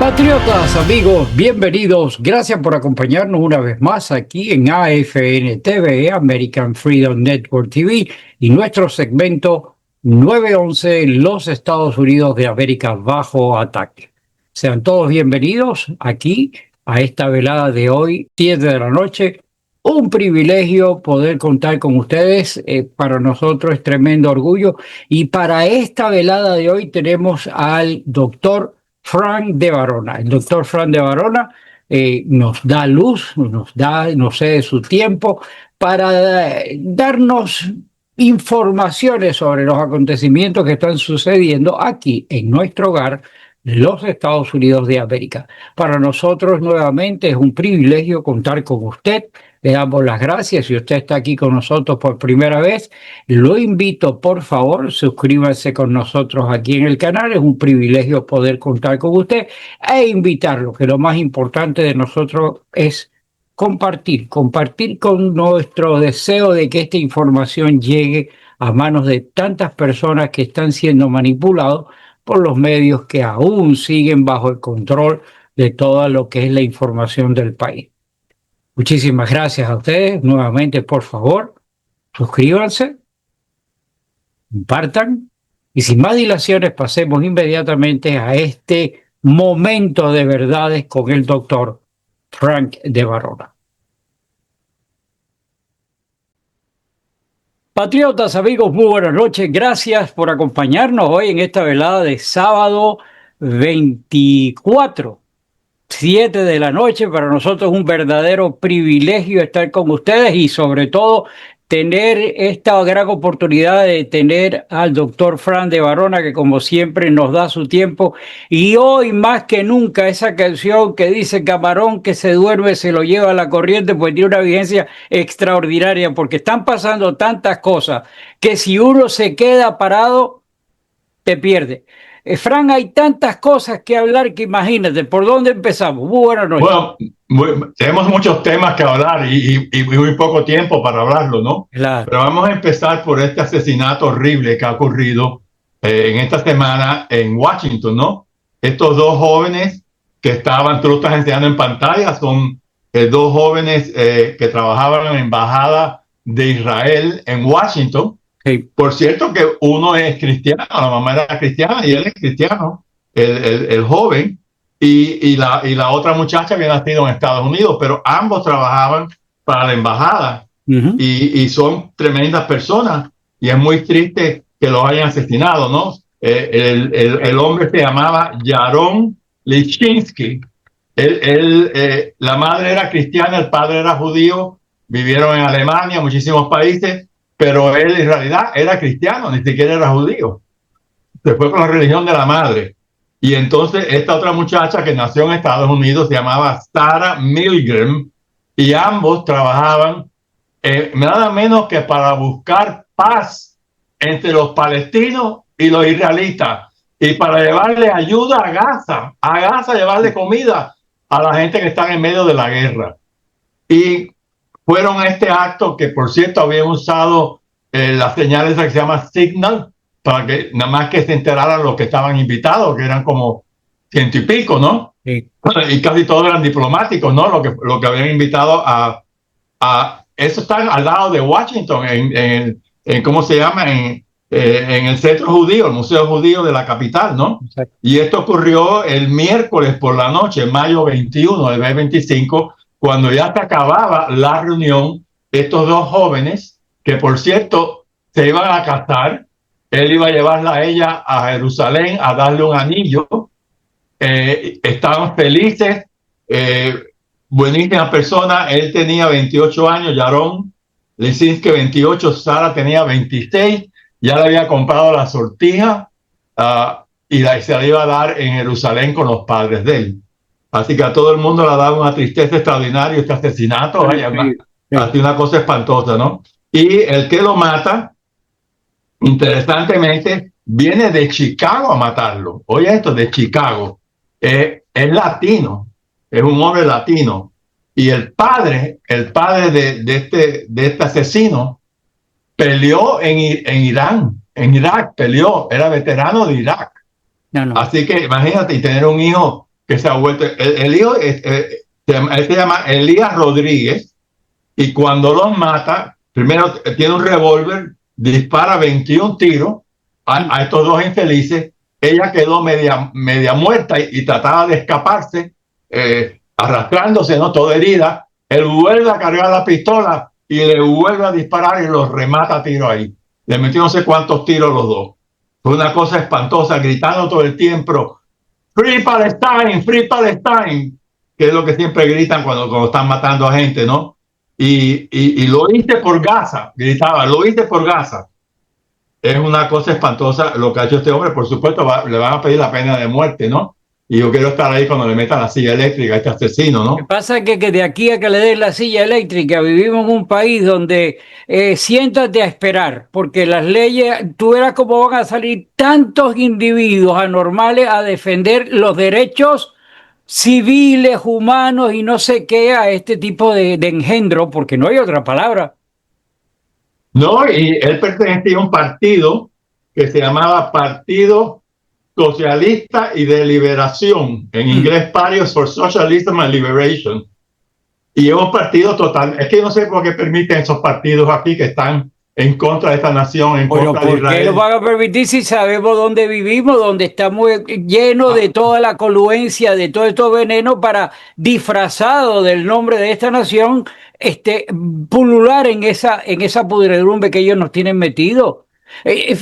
Patriotas, amigos, bienvenidos. Gracias por acompañarnos una vez más aquí en AFN TV, American Freedom Network TV, y nuestro segmento 911, los Estados Unidos de América bajo ataque. Sean todos bienvenidos aquí a esta velada de hoy, 7 de la noche. Un privilegio poder contar con ustedes. Para nosotros es tremendo orgullo. Y para esta velada de hoy tenemos al doctor Frank de Varona. El doctor Frank de Varona nos da luz, nos cede su tiempo para darnos informaciones sobre los acontecimientos que están sucediendo aquí en nuestro hogar, los Estados Unidos de América. Para nosotros nuevamente es un privilegio contar con usted. Le damos las gracias. Si usted está aquí con nosotros por primera vez, lo invito, por favor, suscríbase con nosotros aquí en el canal. Es un privilegio poder contar con usted e invitarlo, que lo más importante de nosotros es compartir con nuestro deseo de que esta información llegue a manos de tantas personas que están siendo manipulados por los medios que aún siguen bajo el control de todo lo que es la información del país. Muchísimas gracias a ustedes. Nuevamente, por favor, suscríbanse, compartan y sin más dilaciones pasemos inmediatamente a este momento de verdades con el doctor Frank de Varona. Patriotas, amigos, muy buenas noches. Gracias por acompañarnos hoy en esta velada de sábado 24. 7 de la noche. Para nosotros es un verdadero privilegio estar con ustedes y sobre todo tener esta gran oportunidad de tener al doctor Frank de Varona, que como siempre nos da su tiempo, y hoy más que nunca esa canción que dice camarón que se duerme se lo lleva a la corriente, pues tiene una vigencia extraordinaria, porque están pasando tantas cosas que si uno se queda parado te pierde. Fran, hay tantas cosas que hablar que imagínate, ¿por dónde empezamos? Muy buenas noches. Bueno, tenemos muchos temas que hablar y muy poco tiempo para hablarlo, ¿no? Claro. Pero vamos a empezar por este asesinato horrible que ha ocurrido en esta semana en Washington, ¿no? Estos dos jóvenes que estaban, tú lo estás enseñando en pantalla, son dos jóvenes que trabajaban en la embajada de Israel en Washington. Sí. Por cierto que uno es cristiano, la mamá era cristiana y él es cristiano, el joven, y la otra muchacha había nacido en Estados Unidos, pero ambos trabajaban para la embajada y son tremendas personas y es muy triste que los hayan asesinado, ¿no? El hombre se llamaba Yaron Lichinsky. La madre era cristiana, el padre era judío, vivieron en Alemania, muchísimos países, pero él en realidad era cristiano, ni siquiera era judío. Se fue con la religión de la madre. Y entonces esta otra muchacha que nació en Estados Unidos se llamaba Sarah Milgram y ambos trabajaban nada menos que para buscar paz entre los palestinos y los israelitas y para llevarle ayuda a Gaza llevarle comida a la gente que está en medio de la guerra. Y fueron a este acto que, por cierto, habían usado las señales que se llama Signal para que nada más que se enteraran los que estaban invitados, que eran como 100 y pico, ¿no? Sí. Y casi todos eran diplomáticos, ¿no? Lo que habían invitado a eso está al lado de Washington, en ¿cómo se llama? En el centro judío, el Museo Judío de la capital, ¿no? Exacto. Y esto ocurrió el miércoles por la noche, mayo 21 del 2025, cuando ya se acababa la reunión. Estos dos jóvenes, que por cierto se iban a casar, él iba a llevarla a ella a Jerusalén a darle un anillo, estaban felices, buenísima persona. Él tenía 28 años, Yaron Lichinsky 28, Sara tenía 26, ya le había comprado la sortija y se la iba a dar en Jerusalén con los padres de él. Así que a todo el mundo le ha dado una tristeza extraordinaria este asesinato, así una cosa espantosa, ¿no? Y el que lo mata, interesantemente, viene de Chicago a matarlo. Oye esto, de Chicago. Es latino, es un hombre latino. Y el padre de este asesino peleó en Irak, peleó, era veterano de Irak. No. Así que imagínate, y tener un hijo que se ha vuelto, el hijo, él se llama Elías Rodríguez, y cuando los mata, primero tiene un revólver, dispara 21 tiros a estos dos infelices. Ella quedó media muerta y trataba de escaparse, arrastrándose, ¿no? Toda herida. Él vuelve a cargar la pistola y le vuelve a disparar y los remata a tiro ahí. Le metió no sé cuántos tiros los dos. Fue una cosa espantosa, gritando todo el tiempo, Free Palestine, Free Palestine, que es lo que siempre gritan cuando están matando a gente, ¿no? Y lo hice por Gaza, gritaba, lo hice por Gaza. Es una cosa espantosa lo que ha hecho este hombre. Por supuesto, le van a pedir la pena de muerte, ¿no? Y yo quiero estar ahí cuando le metan la silla eléctrica a este asesino, Lo que ¿no? pasa es que de aquí a que le den la silla eléctrica, vivimos en un país donde siéntate a esperar, porque las leyes, tú verás cómo van a salir tantos individuos anormales a defender los derechos civiles, humanos y no sé qué a este tipo de engendro, porque no hay otra palabra. No, y él pertenecía a un partido que se llamaba Partido Socialista y de Liberación, en inglés Party for Socialism and Liberation. Y es un partido total. Es que no sé por qué permiten esos partidos aquí que están en contra de esta nación, en Bueno, contra de ¿por qué lo Israel. van a permitir si sabemos dónde vivimos, donde estamos llenos de toda la coluencia, de todo estos venenos para, disfrazado del nombre de esta nación, pulular en esa pudredumbre que ellos nos tienen metido?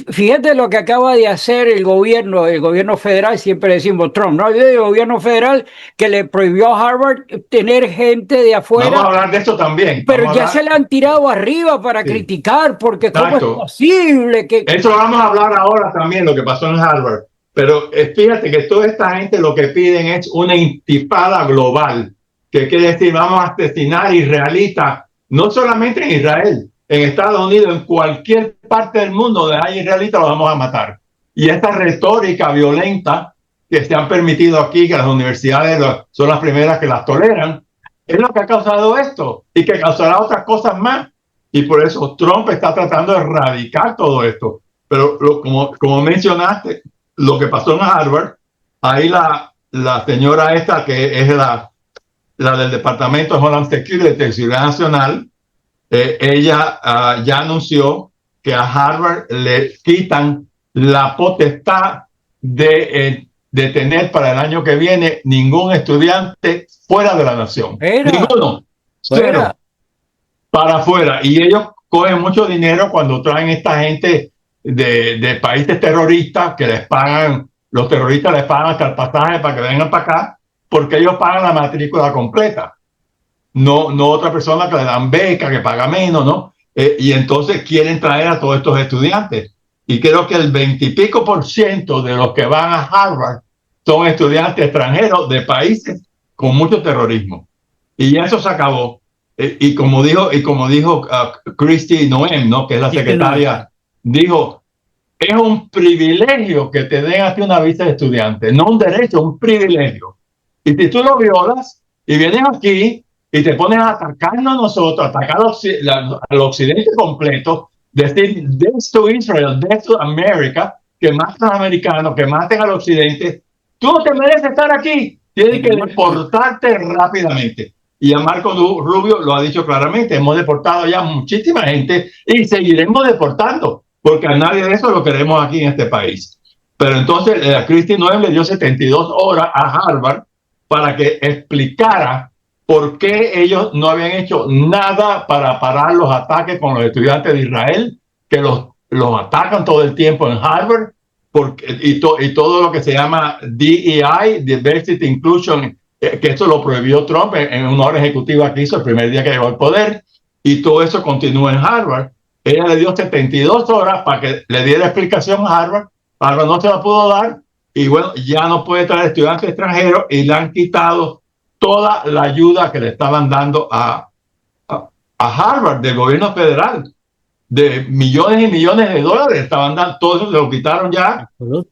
Fíjate lo que acaba de hacer el gobierno federal, siempre decimos Trump, ¿no? El gobierno federal que le prohibió a Harvard tener gente de Vamos a afuera, hablar de esto también. pero Vamos a ya se hablar. le han tirado arriba para Sí, criticar, porque ¿cómo es exacto. posible que... Eso vamos a hablar ahora también, lo que pasó en Harvard. Pero fíjate que toda esta gente lo que piden es una intifada global, que quiere decir vamos a asesinar israelitas, no solamente en Israel, en Estados Unidos, en cualquier parte del mundo donde hay israelitas los vamos a matar. Y esta retórica violenta que se han permitido aquí, que las universidades son las primeras que las toleran, es lo que ha causado esto y que causará otras cosas más. Y por eso Trump está tratando de erradicar todo esto. Pero como mencionaste, lo que pasó en Harvard, ahí la señora esta, que es la del Departamento de Homeland Security de Seguridad Nacional, ella ya anunció que a Harvard le quitan la potestad de tener para el año que viene ningún estudiante fuera de la nación. Era, Ninguno. Cero. era. Para afuera. Y ellos cogen mucho dinero cuando traen esta gente de países terroristas que les pagan, los terroristas les pagan hasta el pasaje para que vengan para acá, porque ellos pagan la matrícula completa. No otra persona que le dan beca, que paga menos, ¿no? Y entonces quieren traer a todos estos estudiantes. Y creo que el 20% de los que van a Harvard son estudiantes extranjeros de países con mucho terrorismo. Y eso se acabó. Y como dijo Kristi Noem, ¿no? Que es la secretaria, dijo, es un privilegio que te den a ti una visa de estudiante, no un derecho, un privilegio. Y si tú lo violas y vienes aquí y te pones a atacarnos a nosotros, a atacar al occidente completo, decir death to Israel, death to America, que maten a los americanos, que maten al occidente, tú no te mereces estar aquí, tienes que deportarte rápidamente. Y a Marco Rubio lo ha dicho claramente, hemos deportado ya muchísima gente y seguiremos deportando, porque a nadie de eso lo queremos aquí en este país. Pero entonces Kristi Noem le dio 72 horas a Harvard para que explicara por qué ellos no habían hecho nada para parar los ataques con los estudiantes de Israel, que los atacan todo el tiempo en Harvard, y todo lo que se llama DEI, Diversity Inclusion, que esto lo prohibió Trump en una orden ejecutiva que hizo el primer día que llegó al poder, y todo eso continúa en Harvard. Ella le dio 72 horas para que le diera explicación a Harvard. Harvard no se la pudo dar, y bueno, ya no puede traer estudiantes extranjeros, y le han quitado toda la ayuda que le estaban dando a Harvard del gobierno federal, de millones y millones de dólares estaban dando, todo eso se lo quitaron ya,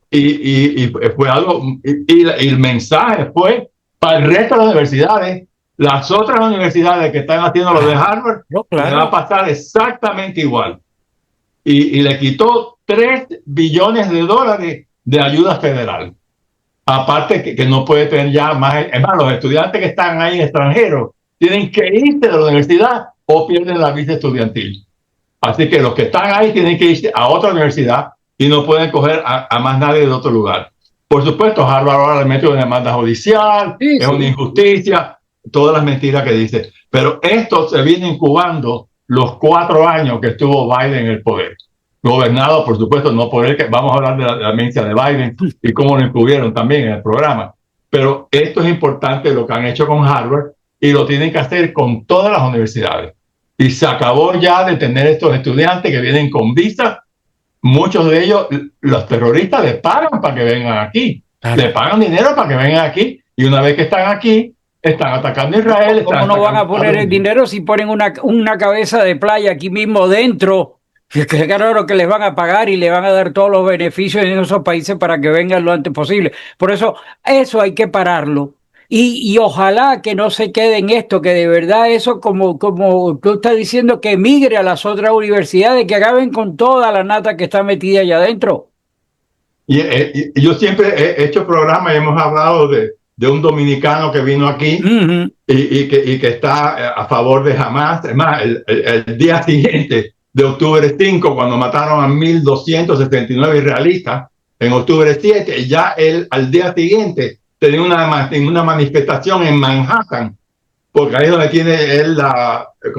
y fue algo, y el mensaje fue para el resto de las universidades. Las otras universidades que están haciendo lo de Harvard, les va a pasar exactamente igual. Y le quitó $3 billones de ayuda federal. Aparte que no puede tener ya más, es más, los estudiantes que están ahí extranjeros tienen que irse de la universidad o pierden la visa estudiantil. Así que los que están ahí tienen que irse a otra universidad y no pueden coger a más nadie de otro lugar. Por supuesto, Harvard ahora le mete una demanda judicial, Sí, es sí. una injusticia, todas las mentiras que dice. Pero esto se viene incubando los 4 años que estuvo Biden en el poder. Gobernado, por supuesto, no por él, que vamos a hablar de la demencia de Biden y cómo lo incluyeron también en el programa. Pero esto es importante, lo que han hecho con Harvard, y lo tienen que hacer con todas las universidades. Y se acabó ya de tener estos estudiantes que vienen con visa. Muchos de ellos, los terroristas les pagan para que vengan aquí. Claro. Le pagan dinero para que vengan aquí. Y una vez que están aquí, están atacando a Israel. ¿Cómo no van a poner el dinero si ponen una cabeza de playa aquí mismo dentro? Que claro que les van a pagar y le van a dar todos los beneficios en esos países para que vengan lo antes posible. Por eso hay que pararlo. Y ojalá que no se quede en esto, que de verdad eso, como tú estás diciendo, que migre a las otras universidades, que acaben con toda la nata que está metida allá adentro. Y yo siempre he hecho programas y hemos hablado de un dominicano que vino aquí y que está a favor de Hamas. Es más, el día siguiente de octubre 5, cuando mataron a 1.279 israelitas, en octubre 7, ya él al día siguiente tenía una manifestación en Manhattan, porque ahí es donde tiene él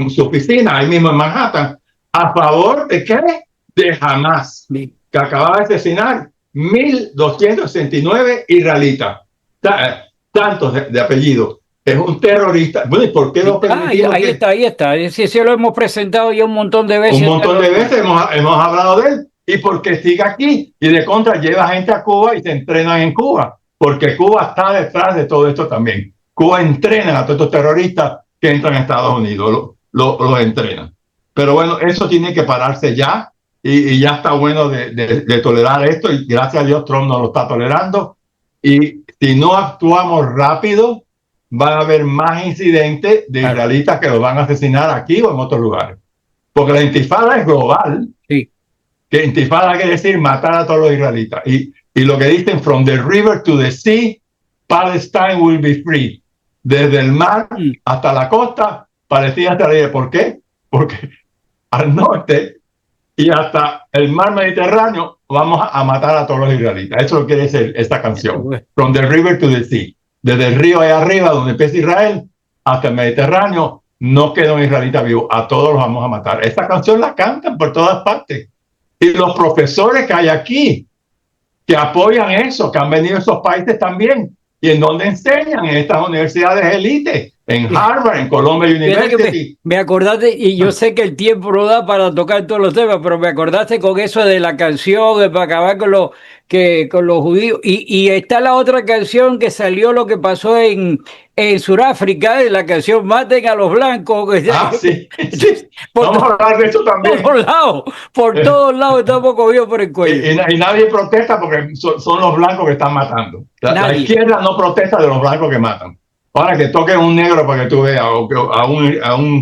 su oficina, ahí mismo en Manhattan, a favor de ¿qué? De Hamas, que acababa de asesinar 1.269 israelitas, tantos de apellido. Es un terrorista. Bueno, ¿y por qué lo permitimos? Ahí está. Sí, lo hemos presentado ya un montón de veces. Un montón de veces hemos hablado de él. ¿Y por qué sigue aquí? Y de contra lleva gente a Cuba y se entrenan en Cuba. Porque Cuba está detrás de todo esto también. Cuba entrena a todos estos terroristas que entran a Estados Unidos. Los entrenan. Pero bueno, eso tiene que pararse ya. Y ya está bueno de tolerar esto. Y gracias a Dios Trump no lo está tolerando. Y si no actuamos rápido, van a haber más incidentes de israelitas que los van a asesinar aquí o en otros lugares. Porque la intifada es global. Sí. Que intifada quiere decir matar a todos los israelitas. Y lo que dicen, from the river to the sea, Palestine will be free. Desde el mar hasta la costa, Palestina está libre. ¿Por qué? Porque al norte y hasta el mar Mediterráneo vamos a matar a todos los israelitas. Eso es lo que quiere decir esta canción. From the river to the sea. Desde el río allá arriba, donde empieza Israel, hasta el Mediterráneo, no queda un israelita vivo. A todos los vamos a matar. Esta canción la cantan por todas partes. Y los profesores que hay aquí, que apoyan eso, que han venido a esos países también, y en donde enseñan, en estas universidades élite, en Harvard, en Columbia University. Me acordaste, y yo sé que el tiempo no da para tocar todos los temas, pero me acordaste con eso de la canción, de para acabar con los judíos. Y está la otra canción que salió, lo que pasó en Sudáfrica, la canción Maten a los blancos. Sí. Vamos a hablar de eso también. Por todos lados estamos cogidos por el cuello. Y nadie protesta porque son los blancos que están matando. La izquierda no protesta de los blancos que matan. Ahora que toquen un negro para que tú veas,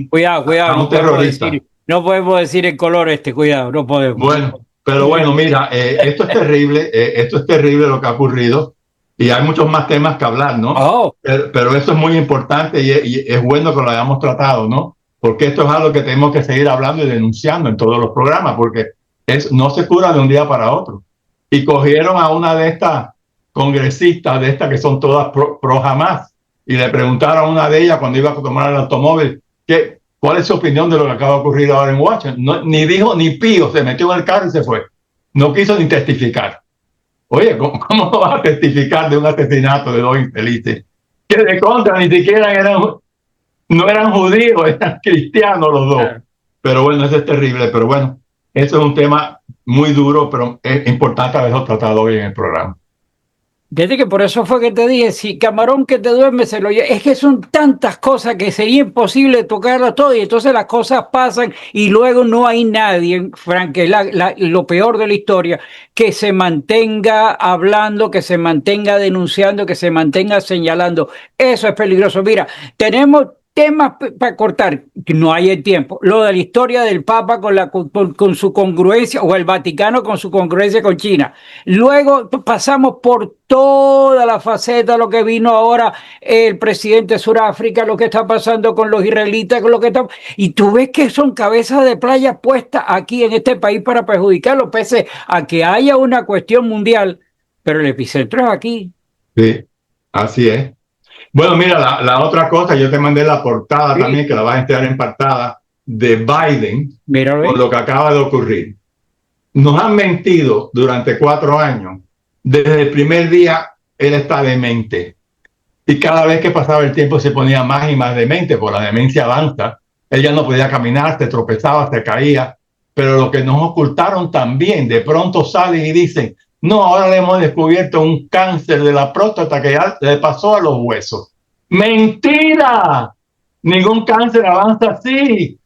cuidado, a un terrorista. No podemos decir el color cuidado, no podemos. Bueno, pero bueno, mira, esto es terrible lo que ha ocurrido y hay muchos más temas que hablar, ¿no? Pero esto es muy importante y es bueno que lo hayamos tratado, ¿no? Porque esto es algo que tenemos que seguir hablando y denunciando en todos los programas, porque no se cura de un día para otro. Y cogieron a una de estas congresistas, de estas que son todas pro Hamas, y le preguntaron a una de ellas cuando iba a tomar el automóvil, ¿cuál es su opinión de lo que acaba de ocurrir ahora en Washington? No, ni dijo ni pío, se metió en el carro y se fue. No quiso ni testificar. Oye, ¿cómo no vas a testificar de un asesinato de 2 infelices? Que de contra ni siquiera no eran judíos, eran cristianos los 2. Pero bueno, eso es terrible. Pero bueno, eso es un tema muy duro, pero es importante haberlo tratado hoy en el programa. Desde que por eso fue que te dije, si camarón que te duerme se lo lleva. Es que son tantas cosas que sería imposible tocarlas todas y entonces las cosas pasan y luego no hay nadie, Frank, que lo peor de la historia, que se mantenga hablando, que se mantenga denunciando, que se mantenga señalando. Eso es peligroso. Mira, tenemos temas para cortar, que no hay el tiempo. Lo de la historia del Papa con su congruencia, o el Vaticano con su congruencia con China. Luego pasamos por toda la faceta, lo que vino ahora el presidente de Sudáfrica, lo que está pasando con los israelitas, con lo que está... Y tú ves que son cabezas de playa puestas aquí en este país para perjudicarlo, pese a que haya una cuestión mundial, pero el epicentro es aquí. Sí, así es. Bueno, mira, la otra cosa, yo te mandé la portada también, que la vas a enterar en portada, de Biden, por lo que acaba de ocurrir. Nos han mentido durante 4 años. Desde el primer día, él está demente. Y cada vez que pasaba el tiempo se ponía más y más demente, por la demencia avanza. Él ya no podía caminar, se tropezaba, se caía. Pero lo que nos ocultaron también, de pronto salen y dicen, no, ahora le hemos descubierto un cáncer de la próstata que ya le pasó a los huesos. ¡Mentira! Ningún cáncer avanza así.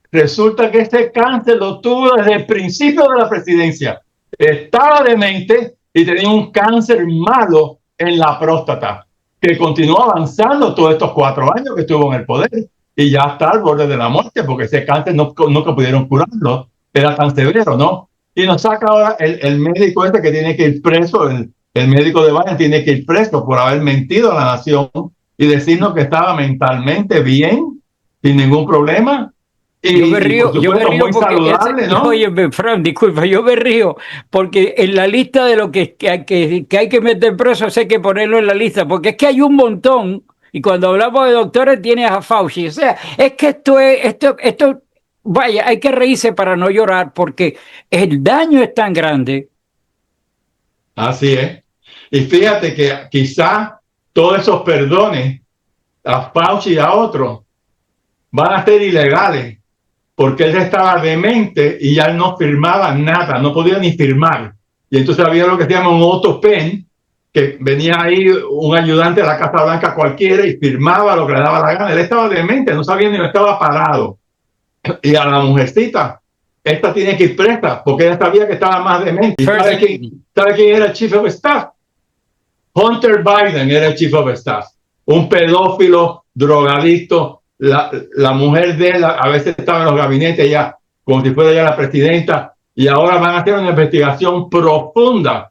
Resulta que este cáncer lo tuvo desde el principio de la presidencia. Estaba demente y tenía un cáncer malo en la próstata, que continuó avanzando todos estos 4 años que estuvo en el poder. Y ya está al borde de la muerte, porque ese cáncer nunca pudieron curarlo. Era tan severo, ¿no? Y nos saca ahora el médico este que tiene que ir preso, el médico de Biden tiene que ir preso por haber mentido a la nación y decirnos que estaba mentalmente bien, sin ningún problema. Y, yo me río muy porque saludable, ¿no? Oye, Fran, disculpa, yo me río porque en la lista de lo que hay que meter preso hay que ponerlo en la lista, porque es que hay un montón, y cuando hablamos de doctores tienes a Fauci, o sea, es que esto, vaya, hay que reírse para no llorar, porque el daño es tan grande. Así es. Y fíjate que quizá todos esos perdones a Fauci y a otros van a ser ilegales, porque él estaba demente y ya no firmaba nada, no podía ni firmar. Y entonces había lo que se llama un autopen, que venía ahí un ayudante de la Casa Blanca cualquiera y firmaba lo que le daba la gana. Él estaba demente, no sabía ni lo estaba parado. Y a la mujercita, esta tiene que ir presa, porque ella sabía que estaba más demente. ¿Y sabe quién era el Chief of Staff? Hunter Biden era el Chief of Staff. Un pedófilo, drogadicto. La mujer de él a veces estaba en los gabinetes ya, como si fuera ya la presidenta, y ahora van a hacer una investigación profunda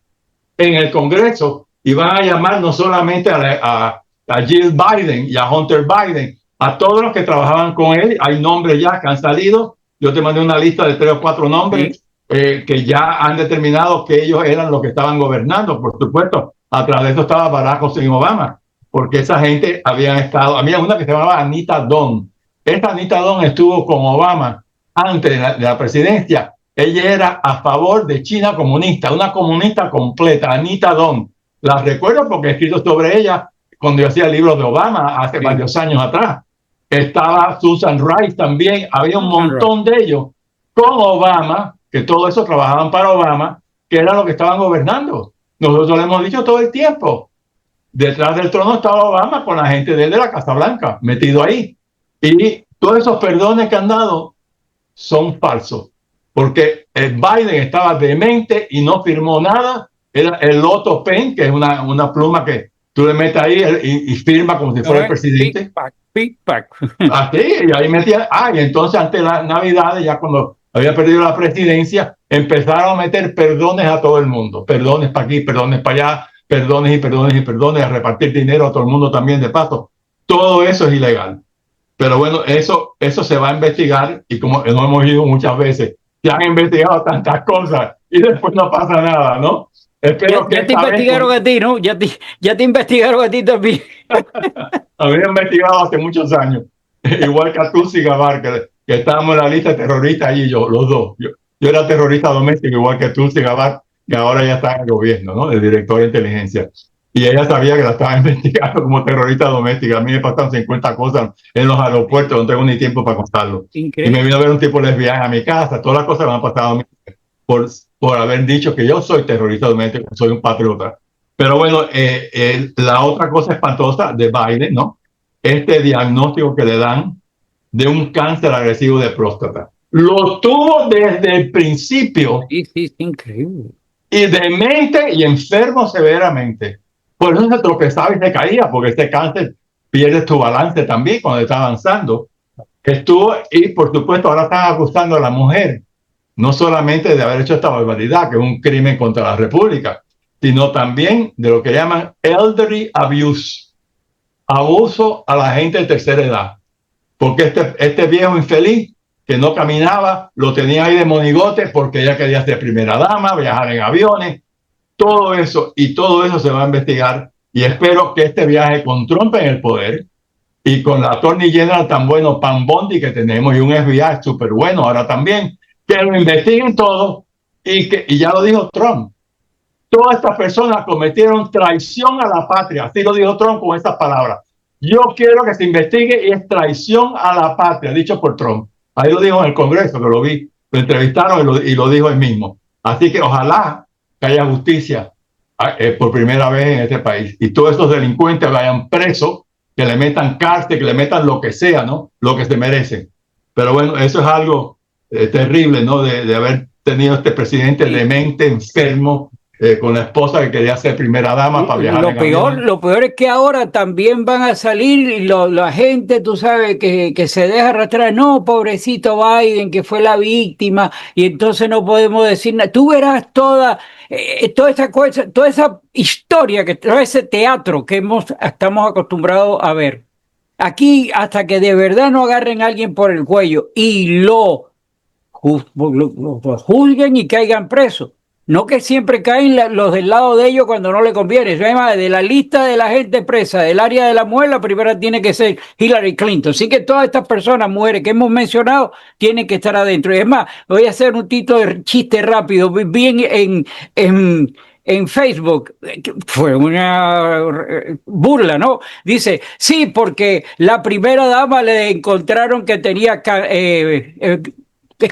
en el Congreso y van a llamar no solamente a Jill Biden y a Hunter Biden, a todos los que trabajaban con él. Hay nombres ya que han salido. Yo te mandé una lista de 3 o 4 nombres que ya han determinado que ellos eran los que estaban gobernando. Por supuesto, atrás de esto estaba Barack Hussein Obama, porque esa gente había una que se llamaba Anita Dunn. Esta Anita Dunn estuvo con Obama antes de la presidencia. Ella era a favor de China comunista, una comunista completa, Anita Dunn. La recuerdo porque he escrito sobre ella cuando yo hacía el libro de Obama hace varios años atrás. Estaba Susan Rice también, había un montón de ellos con Obama, que todo eso trabajaban para Obama, que eran los que estaban gobernando. Nosotros lo hemos dicho todo el tiempo. Detrás del trono estaba Obama con la gente de la Casa Blanca, metido ahí. Y todos esos perdones que han dado son falsos, porque Biden estaba demente y no firmó nada. Era el Lotto Pen, que es una pluma que tú le metes ahí y firma como si fuera el presidente. Así, y ahí metía. Y entonces ante las Navidades, ya cuando había perdido la presidencia, empezaron a meter perdones a todo el mundo. Perdones para aquí, perdones para allá, perdones y perdones y perdones, a repartir dinero a todo el mundo también de paso. Todo eso es ilegal. Pero bueno, eso se va a investigar, y como no hemos ido muchas veces, ya han investigado tantas cosas y después no pasa nada, ¿no? Espero que ya te investigaron a ti, ¿no? Ya te investigaron a ti también. Había investigado hace muchos años, igual que a Tulsi Gabbard, que estábamos en la lista de terroristas allí, los dos. Yo era terrorista doméstico, igual que Tulsi Gabbard, que ahora ya está en el gobierno, ¿no? El director de inteligencia. Y ella sabía que la estaba investigando como terrorista doméstica. A mí me pasan 50 cosas en los aeropuertos, no tengo ni tiempo para contarlo. Increíble. Y me vino a ver un tipo lesbiana a mi casa. Todas las cosas me han pasado a mí por haber dicho que yo soy terrorista doméstico, soy un patriota. Pero bueno, la otra cosa espantosa de Biden, ¿no? Este diagnóstico que le dan de un cáncer agresivo de próstata. Lo tuvo desde el principio. Sí, increíble. Y demente y enfermo severamente. Por eso se tropezaba y se caía, porque este cáncer pierdes tu balance también cuando estás avanzando. Estuvo, y por supuesto ahora están acusando a la mujer, no solamente de haber hecho esta barbaridad, que es un crimen contra la República, sino también de lo que llaman elderly abuse, abuso a la gente de tercera edad. Porque este viejo infeliz que no caminaba, lo tenía ahí de monigote porque ella quería ser primera dama, viajar en aviones, todo eso, y todo eso se va a investigar. Y espero que este viaje con Trump en el poder y con la Attorney General tan bueno, Pam Bondi, que tenemos, y un FBI súper bueno ahora también, que lo investiguen todo y ya lo dijo Trump. Todas estas personas cometieron traición a la patria, así lo dijo Trump con estas palabras. Yo quiero que se investigue y es traición a la patria, dicho por Trump. Ahí lo dijo en el Congreso, que lo vi, lo entrevistaron y lo dijo él mismo. Así que ojalá que haya justicia por primera vez en este país y todos esos delincuentes vayan presos, que le metan cárcel, que le metan lo que sea, ¿no? Lo que se merecen. Pero bueno, eso es algo terrible, ¿no? De haber tenido este presidente demente, enfermo, con la esposa que quería ser primera dama para viajar en avión. Lo peor es que ahora también van a salir la gente, tú sabes, que se deja arrastrar. No, pobrecito Biden, que fue la víctima, y entonces no podemos decir nada. Tú verás toda esa cosa, toda esa historia, todo ese teatro que estamos acostumbrados a ver. Aquí, hasta que de verdad no agarren a alguien por el cuello y lo juzguen y caigan presos. No que siempre caen los del lado de ellos cuando no le conviene. Además, de la lista de la gente presa del área de la mujer, la primera tiene que ser Hillary Clinton. Así que todas estas personas, mujeres que hemos mencionado, tienen que estar adentro. Y es más, voy a hacer un título de chiste rápido. Vi en Facebook, fue una burla, ¿no? Dice, sí, porque la primera dama le encontraron que tenía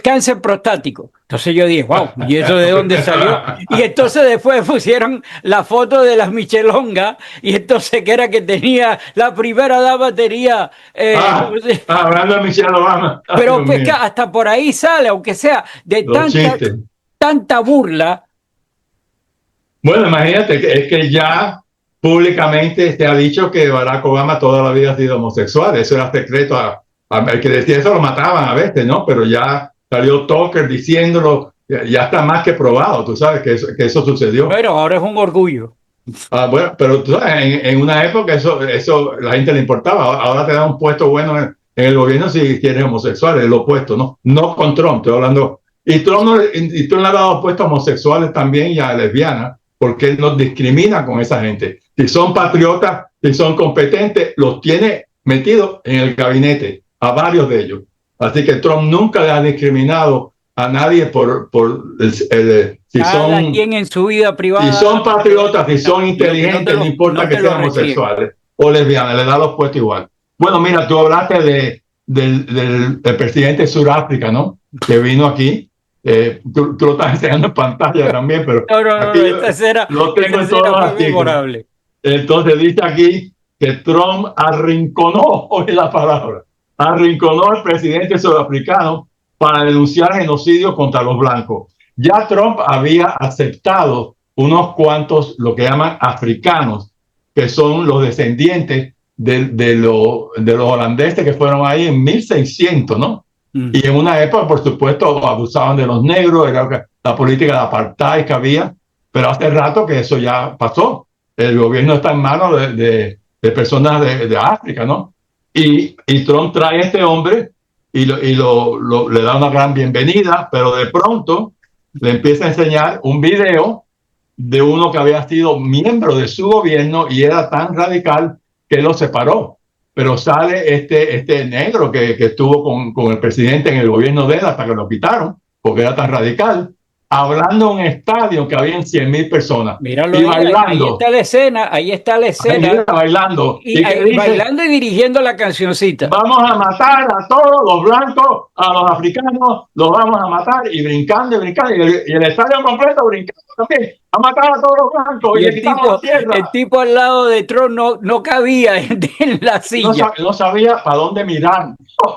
cáncer prostático. Entonces yo dije, wow, ¿y eso de dónde salió? Y entonces después pusieron la foto de las Michelongas, y entonces que era que tenía, la primera dama tenía... hablando de Michelle Obama. Pero pues, hasta por ahí sale, aunque sea de tanta burla. Bueno, imagínate, es que ya públicamente se ha dicho que Barack Obama toda la vida ha sido homosexual. Eso era secreto. El que decía eso lo mataban a veces, ¿no? Pero ya salió Tucker diciéndolo, ya está más que probado, tú sabes que eso sucedió. Bueno, ahora es un orgullo. Bueno, pero tú sabes, en una época eso la gente le importaba. Ahora te da un puesto bueno en el gobierno si eres homosexual, es lo opuesto, ¿no? No con Trump, estoy hablando. Y Trump le ha dado puestos a homosexuales también y a lesbianas, porque él nos discrimina con esa gente. Si son patriotas, si son competentes, los tiene metidos en el gabinete, a varios de ellos. Así que Trump nunca le ha discriminado a nadie por si son quien en su vida privada, si son patriotas, si son inteligentes, no importa que sean homosexuales o lesbianas, le da los puestos igual. Bueno, mira, tú hablaste del presidente de Sudáfrica, ¿no? Que vino aquí. Tú lo estás enseñando en pantalla también, pero lo tengo en todos los artículos. Entonces dice aquí que Trump arrinconó, oye la palabra, arrinconó al presidente sudafricano para denunciar genocidio contra los blancos. Ya Trump había aceptado unos cuantos, lo que llaman africanos, que son los descendientes de los holandeses que fueron ahí en 1600, ¿no? Y en una época, por supuesto, abusaban de los negros, era la política de apartheid que había, pero hace rato que eso ya pasó. El gobierno está en manos de personas de África, ¿no? Y Trump trae a este hombre y le da una gran bienvenida, pero de pronto le empieza a enseñar un video de uno que había sido miembro de su gobierno y era tan radical que lo separó. Pero sale este negro que estuvo con el presidente en el gobierno de él hasta que lo quitaron, porque era tan radical, hablando en un estadio que habían 100,000 personas. Míralo, y bailando. Ahí está la escena, ahí está la escena. Ahí está bailando. Y bailando y dirigiendo la cancioncita. Vamos a matar a todos los blancos, a los africanos, los vamos a matar, y brincando y brincando, y el estadio completo brincando también, a matar a todos los blancos, y el tipo al lado de Trump no cabía en la silla. No sabía para dónde mirar,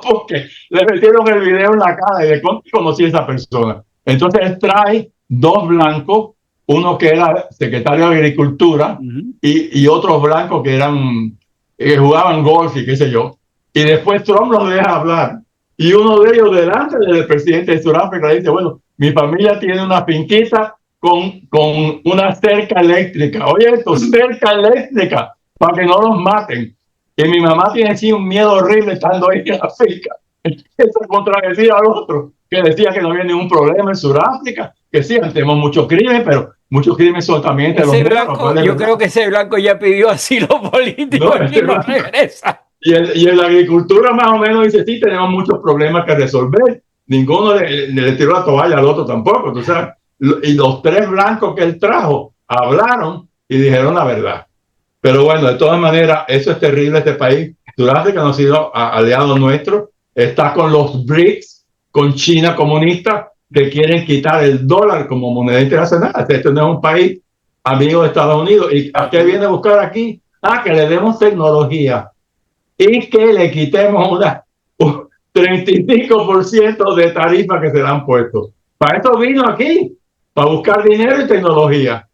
porque le metieron el video en la cara y de cómo conocía a esa persona. Entonces él trae dos blancos, uno que era secretario de Agricultura y otros blancos que eran que jugaban golf y qué sé yo. Y después Trump los deja hablar. Y uno de ellos, delante del presidente de Sudáfrica, le dice, bueno, mi familia tiene una finquita con una cerca eléctrica. Oye, esto, cerca eléctrica, para que no los maten. Que mi mamá tiene sí un miedo horrible estando ahí en la finca. Eso contradecía al otro, que decía que no había ningún problema en Sudáfrica, que sí, tenemos muchos crímenes, pero muchos crímenes son también de los negros. Pues, Yo creo que ese blanco ya pidió asilo político, no, aquí no regresa. y en la agricultura más o menos dice, sí, tenemos muchos problemas que resolver. Ninguno le tiró la toalla al otro tampoco, tú sabes. Y los tres blancos que él trajo hablaron y dijeron la verdad. Pero bueno, de todas maneras, eso es terrible este país. Sudáfrica no ha sido aliado nuestro. Está con los BRICS, con China comunista, que quieren quitar el dólar como moneda internacional. Este no es un país amigo de Estados Unidos. ¿Y a qué viene a buscar aquí? Que le demos tecnología y que le quitemos un 35% de tarifa que se le han puesto. Para esto vino aquí, para buscar dinero y tecnología.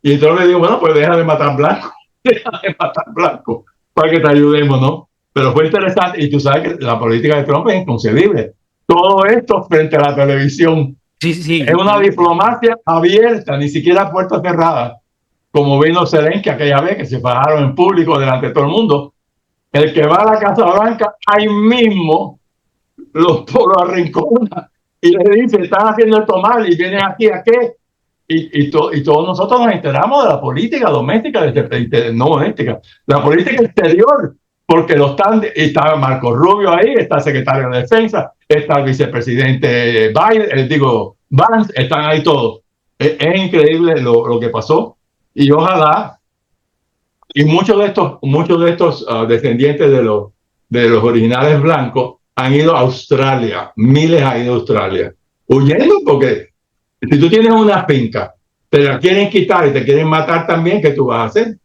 Y entonces le digo, bueno, pues deja de matar blancos, deja de matar blancos, para que te ayudemos, ¿no? Pero fue interesante, y tú sabes que la política de Trump es inconcebible. Todo esto frente a la televisión. Sí, sí. Es una diplomacia abierta, ni siquiera puertas cerradas, como vino Zelensky aquella vez, que se fajaron en público delante de todo el mundo. El que va a la Casa Blanca, ahí mismo lo arrincona y le dice, están haciendo esto mal y vienen aquí a qué. Y todos nosotros nos enteramos de la política doméstica, no doméstica, la política exterior, porque está Marco Rubio ahí, está el secretario de Defensa, está el vicepresidente Biden, Vance, están ahí todos. Es increíble lo que pasó y ojalá, y muchos de estos descendientes de los originales blancos han ido a Australia, miles han ido a Australia, huyendo porque si tú tienes una finca, te la quieren quitar y te quieren matar también, ¿qué tú vas a hacer?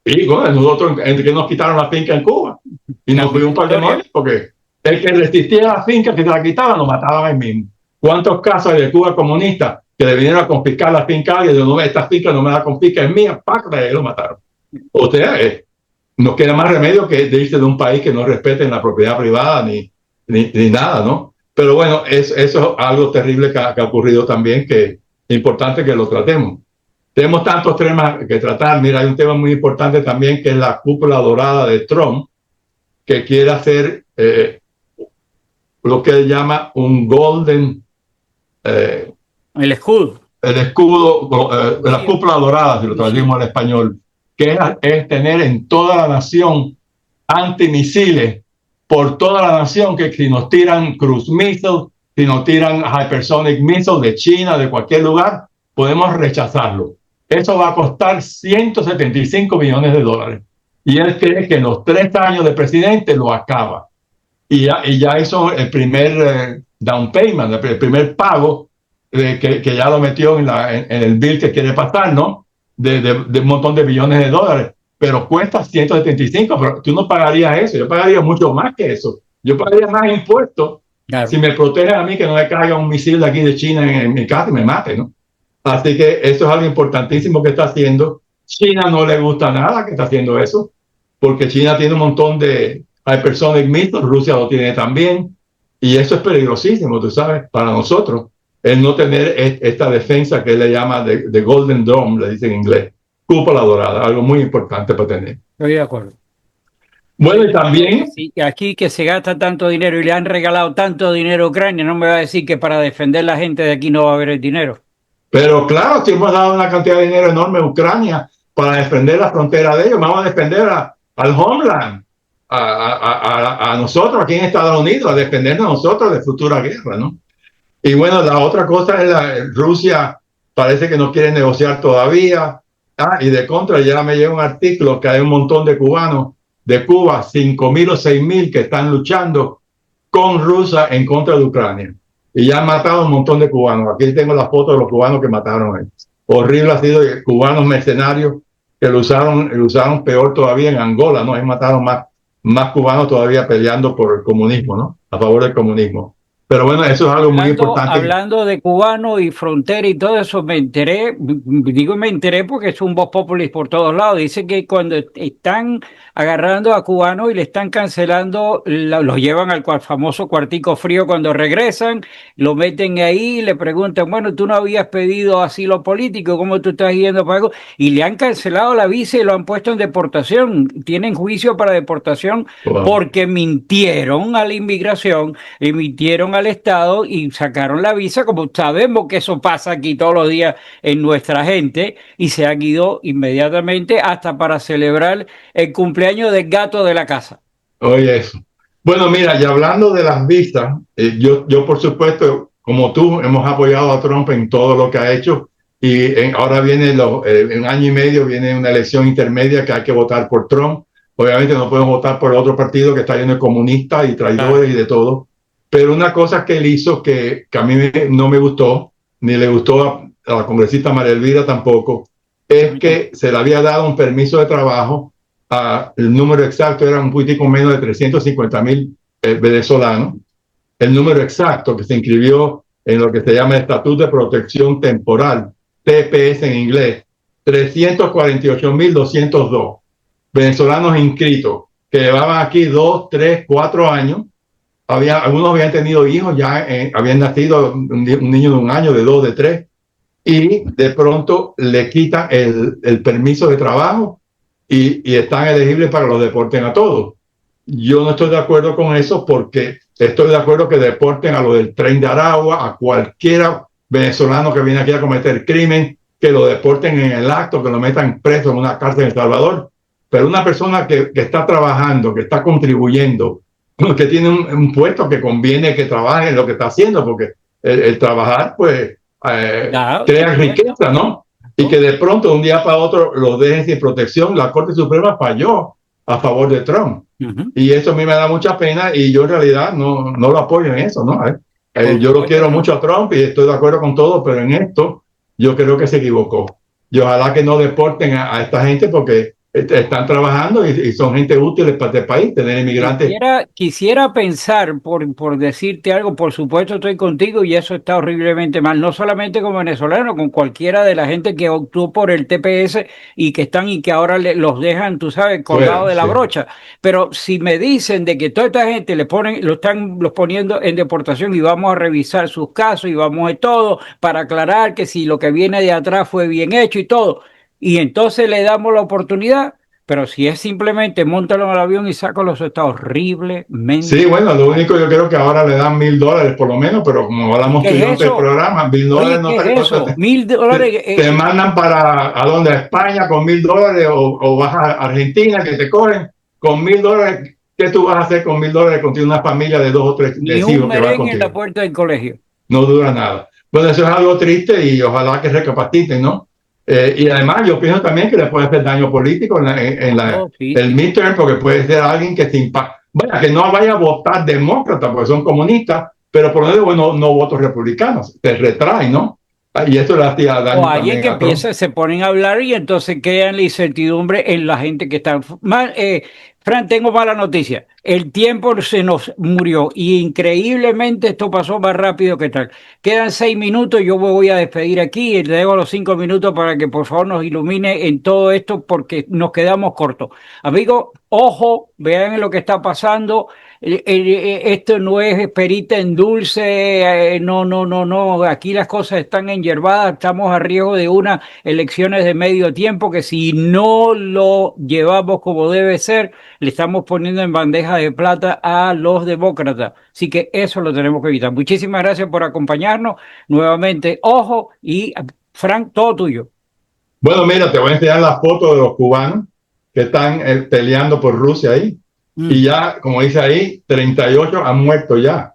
Y bueno, nosotros entre que nos quitaron la finca en Cuba y nos fuimos un par de meses porque el que resistía a la finca que te la quitaban lo mataban ahí mismo. ¿Cuántos casos hay de Cuba comunista que le vinieron a confiscar la finca y dijeron, no, esta finca no me la confisca, es mía, y lo mataron? O sea, no queda más remedio que irse de un país que no respeten la propiedad privada ni nada, ¿no? Pero bueno, eso es algo terrible que ha ocurrido también, que es importante que lo tratemos. Tenemos tantos temas que tratar. Mira, hay un tema muy importante también que es la cúpula dorada de Trump, que quiere hacer lo que él llama un golden... el escudo. El escudo, la cúpula dorada, si lo traducimos al español, que es tener en toda la nación antimisiles por toda la nación, que si nos tiran cruise missiles, si nos tiran hypersonic missiles de China, de cualquier lugar, podemos rechazarlo. Eso va a costar 175 millones de dólares. Y él cree que en los 3 años de presidente lo acaba. Y ya hizo el primer down payment, el primer pago, que ya lo metió en el bill que quiere pasar, ¿no? De un montón de billones de dólares. Pero cuesta 175, pero tú no pagarías eso, yo pagaría mucho más que eso. Yo pagaría más impuestos, claro, si me protegen a mí que no me caiga un misil de aquí de China en mi casa y me mate, ¿no? Así que eso es algo importantísimo que está haciendo. China no le gusta nada que está haciendo eso, porque China tiene un montón de hypersonic missiles, Rusia lo tiene también, y eso es peligrosísimo, tú sabes, para nosotros, el no tener esta defensa que él le llama de Golden Dome, le dice en inglés. Cúpula dorada, algo muy importante para tener. Estoy de acuerdo. Bueno, y también... Sí, aquí que se gasta tanto dinero y le han regalado tanto dinero a Ucrania, no me va a decir que para defender a la gente de aquí no va a haber el dinero. Pero claro, si hemos dado una cantidad de dinero enorme a Ucrania para defender la frontera de ellos, vamos a defender al homeland, a nosotros aquí en Estados Unidos, a defendernos a nosotros de futura guerra, ¿no? Y bueno, la otra cosa es Rusia parece que no quiere negociar todavía. Y de contra, ya me llega un artículo que hay un montón de cubanos de Cuba, 5.000 o 6.000 que están luchando con Rusia en contra de Ucrania. Y ya han matado un montón de cubanos. Aquí tengo la foto de los cubanos que mataron ahí. Horrible ha sido, cubanos mercenarios que lo usaron peor todavía en Angola, ¿no? Ahí mataron más cubanos todavía peleando por el comunismo, ¿no? A favor del comunismo. Pero bueno, eso es algo muy importante. Hablando de cubano y frontera y todo eso, me enteré, digo me enteré porque es un voz populi por todos lados. Dice que cuando están agarrando a cubanos y le están cancelando, los llevan al famoso cuartico frío cuando regresan, lo meten ahí y le preguntan, bueno, tú no habías pedido asilo político, ¿cómo tú estás yendo para algo? Y le han cancelado la visa y lo han puesto en deportación. Tienen juicio para deportación Wow. porque mintieron a la inmigración, le mintieron al Estado y sacaron la visa, como sabemos que eso pasa aquí todos los días en nuestra gente, y se han ido inmediatamente hasta para celebrar el cumpleaños del gato de la casa. Oye, eso. Bueno, mira, y hablando de las visas, yo por supuesto, como tú, hemos apoyado a Trump en todo lo que ha hecho y ahora viene, en un año y medio, viene una elección intermedia que hay que votar por Trump. Obviamente no podemos votar por otro partido que está lleno de comunistas y Claro. traidores y de todo. Pero una cosa que él hizo que a mí no me gustó, ni le gustó a la congresista María Elvira tampoco, es que se le había dado un permiso de trabajo. El número exacto era un poquitico menos de 350,000 venezolanos. El número exacto que se inscribió en lo que se llama Estatuto de Protección Temporal, TPS en inglés, 348,202 venezolanos inscritos que llevaban aquí 2, 3, 4 años. Algunos habían tenido hijos, ya habían nacido un niño de 1 año, de 2, de 3, y de pronto le quitan el permiso de trabajo y están elegibles para los deporten a todos. Yo no estoy de acuerdo con eso porque estoy de acuerdo que deporten a lo del Tren de Aragua, a cualquiera venezolano que viene aquí a cometer crimen, que lo deporten en el acto, que lo metan preso en una cárcel en El Salvador. Pero una persona que está trabajando, que está contribuyendo, que tiene un puesto que conviene que trabaje en lo que está haciendo, porque el trabajar, pues, Claro, crea riqueza, ¿no? Y que de pronto, de un día para otro, los dejen sin protección. La Corte Suprema falló a favor de Trump. Y eso a mí me da mucha pena y yo en realidad no lo apoyo en eso, ¿no? por Yo lo supuesto quiero que no. mucho a Trump y estoy de acuerdo con todo, pero en esto yo creo que se equivocó. Y ojalá que no deporten a esta gente porque están trabajando y son gente útil para este país, tener inmigrantes. Quisiera pensar, por decirte algo, por supuesto estoy contigo y eso está horriblemente mal, no solamente como venezolano, con cualquiera de la gente que optó por el TPS y que están y que ahora los dejan, tú sabes, colgados Fuera, de la sí. brocha. Pero si me dicen de que toda esta gente lo están los poniendo en deportación y vamos a revisar sus casos y vamos a todo para aclarar que si lo que viene de atrás fue bien hecho y todo, y entonces le damos la oportunidad. Pero si es simplemente móntalo en el avión y sácalo, eso está Sí, horriblemente bueno, lo mal. único yo creo que ahora le dan $1,000 por lo menos, pero como ¿Y hablamos qué tú y yo es antes del eso? programa, $1,000 Oye, no ¿qué te, es no te, eso? $1,000. te mandan ¿a dónde? ¿A España con $1,000 o vas a Argentina que te cogen con $1,000? ¿Qué tú vas a hacer con $1,000 contigo una familia de 2 o 3 Ni un hijos que va merengue en la contigo? puerta del colegio. No dura nada. Bueno, eso es algo triste y ojalá que recapaciten, ¿no? Y además yo pienso también que le puede hacer daño político Oh, sí, el sí. midterm, porque puede ser alguien que se impacta, bueno, que no vaya a votar demócrata, porque son comunistas, pero por lo menos bueno, no votos republicanos, se retraen, ¿no? Y eso le hacía O daño alguien también que a Trump. empieza, se ponen a hablar y entonces queda la incertidumbre en la gente que está mal. Fran, tengo mala noticia. El tiempo se nos murió y increíblemente esto pasó más rápido que tal. Quedan 6 minutos, yo me voy a despedir aquí y le dejo los 5 minutos para que por favor nos ilumine en todo esto porque nos quedamos cortos. Amigos, ojo, vean lo que está pasando. Esto no es perita en dulce, no, no, no, no. Aquí las cosas están enyervadas, estamos a riesgo de unas elecciones de medio tiempo que si no lo llevamos como debe ser, le estamos poniendo en bandeja de plata a los demócratas. Así que eso lo tenemos que evitar. Muchísimas gracias por acompañarnos. Nuevamente, ojo y Frank, todo tuyo. Bueno, mira, te voy a enseñar las fotos de los cubanos que están peleando por Rusia ahí. Y Mm. ya, como dice ahí, 38 han muerto ya.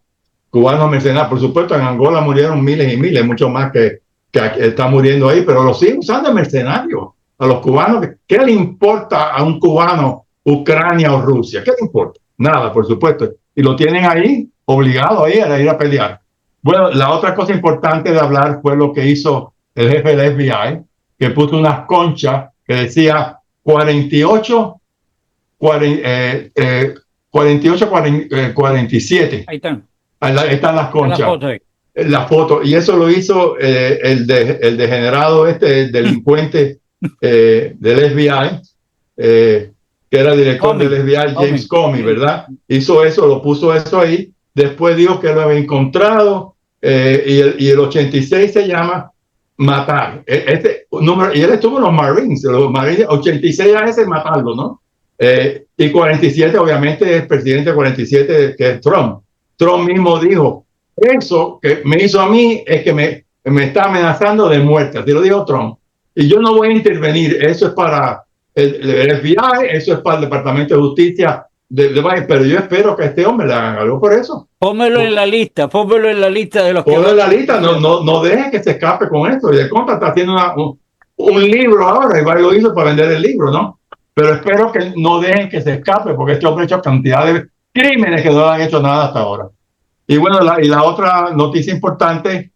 Cubanos mercenarios. Por supuesto, en Angola murieron miles y miles, mucho más que están muriendo ahí, pero los siguen usando de mercenarios. A los cubanos, ¿qué le importa a un cubano Ucrania o Rusia? ¿Qué le importa? Nada, por supuesto. Y lo tienen ahí, obligado ahí a ir a pelear. Bueno, la otra cosa importante de hablar fue lo que hizo el jefe del FBI, que puso unas conchas que decía 48, 40, 48, 47. Ahí están. Están las La conchas. foto ahí. La foto, y eso lo hizo el degenerado el delincuente del FBI, que era director del FBI, James Comey, ¿verdad? Hizo eso, lo puso eso ahí, después dijo que lo había encontrado, y el 86 se llama matar. Este número, y él estuvo en los Marines 86 años es matarlo, ¿no? Y 47, obviamente, el presidente 47, que es Trump. Trump mismo dijo, eso que me hizo a mí es que me está amenazando de muerte, así lo dijo Trump. Y yo no voy a intervenir, eso es para el FBI, eso es para el Departamento de Justicia de Biden, pero yo espero que a este hombre le hagan algo por eso. Pónmelo en la lista de los Ponlo en la lista, no deje que se escape con esto. Y de contra está haciendo un libro ahora, y lo hizo para vender el libro, ¿no? Pero espero que no dejen que se escape, porque este hombre ha hecho cantidad de crímenes que no han hecho nada hasta ahora. Y bueno, la otra noticia importante,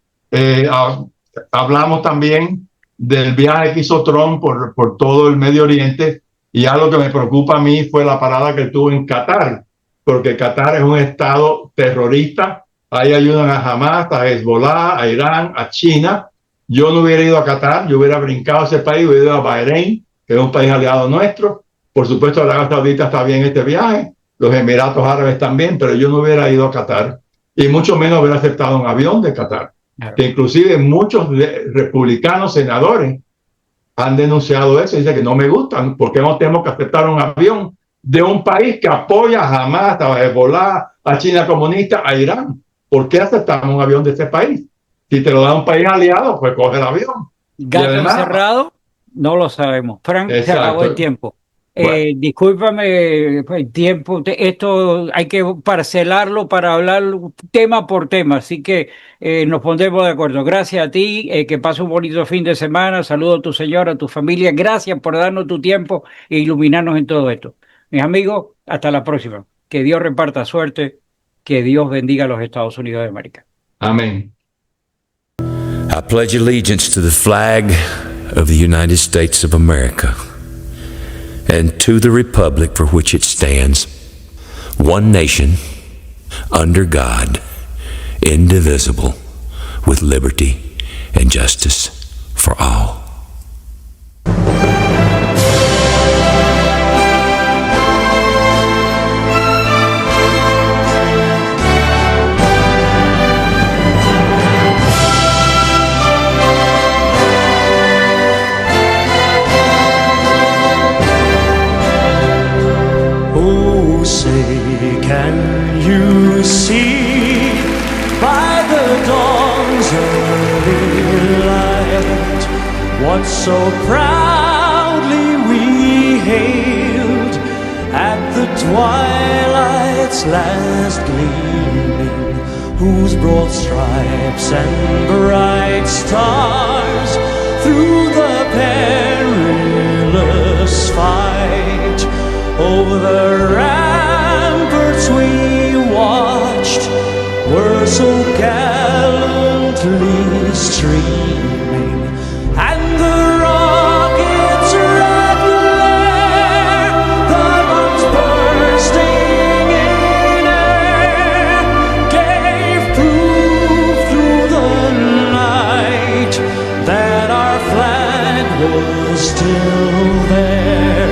hablamos también del viaje que hizo Trump por todo el Medio Oriente, y algo que me preocupa a mí fue la parada que tuvo en Qatar, porque Qatar es un estado terrorista. Ahí ayudan a Hamas, a Hezbollah, a Irán, a China. Yo no hubiera ido a Qatar, yo hubiera brincado ese país, hubiera ido a Bahrein, que es un país aliado nuestro. Por supuesto, Arabia Saudita está bien este viaje, los Emiratos Árabes también, pero yo no hubiera ido a Qatar, y mucho menos hubiera aceptado un avión de Qatar. Claro. Que inclusive muchos republicanos senadores han denunciado eso, y dicen que no me gustan, porque no tenemos que aceptar un avión de un país que apoya a Hamas, a Hezbollah, a China comunista, a Irán. ¿Por qué aceptamos un avión de ese país? Si te lo da un país aliado, pues coge el avión. Gato además, encerrado, no lo sabemos. Frank, se acabó el tiempo. Bueno. Discúlpame el tiempo, esto hay que parcelarlo para hablar tema por tema, así que nos pondremos de acuerdo. Gracias a ti, que pase un bonito fin de semana, saludo a tu señora, a tu familia, gracias por darnos tu tiempo e iluminarnos en todo esto. Mis amigos, hasta la próxima. Que Dios reparta suerte, que Dios bendiga a los Estados Unidos de América. Amén. I pledge allegiance to the flag of the United States of America and to the republic for which it stands, one nation, under God, indivisible, with liberty and justice for all. Can you see by the dawn's early light what so proudly we hailed at the twilight's last gleaming, whose broad stripes and bright stars through the perilous fight over the ramparts we watched were so gallantly streaming, and the rockets' red glare, the bombs bursting in air, gave proof through the night that our flag was still there.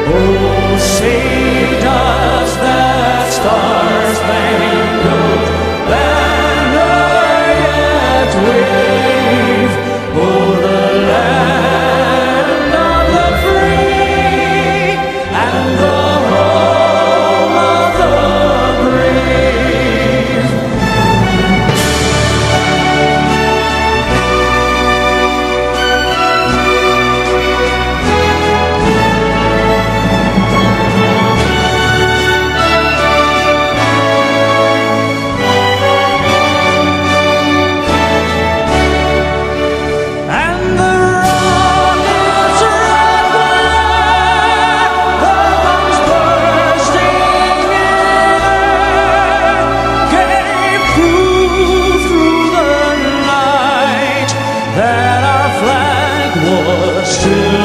Oh, say does that star-spangled banner yet wave o'er the land of the free and the home of the brave? That our flag was still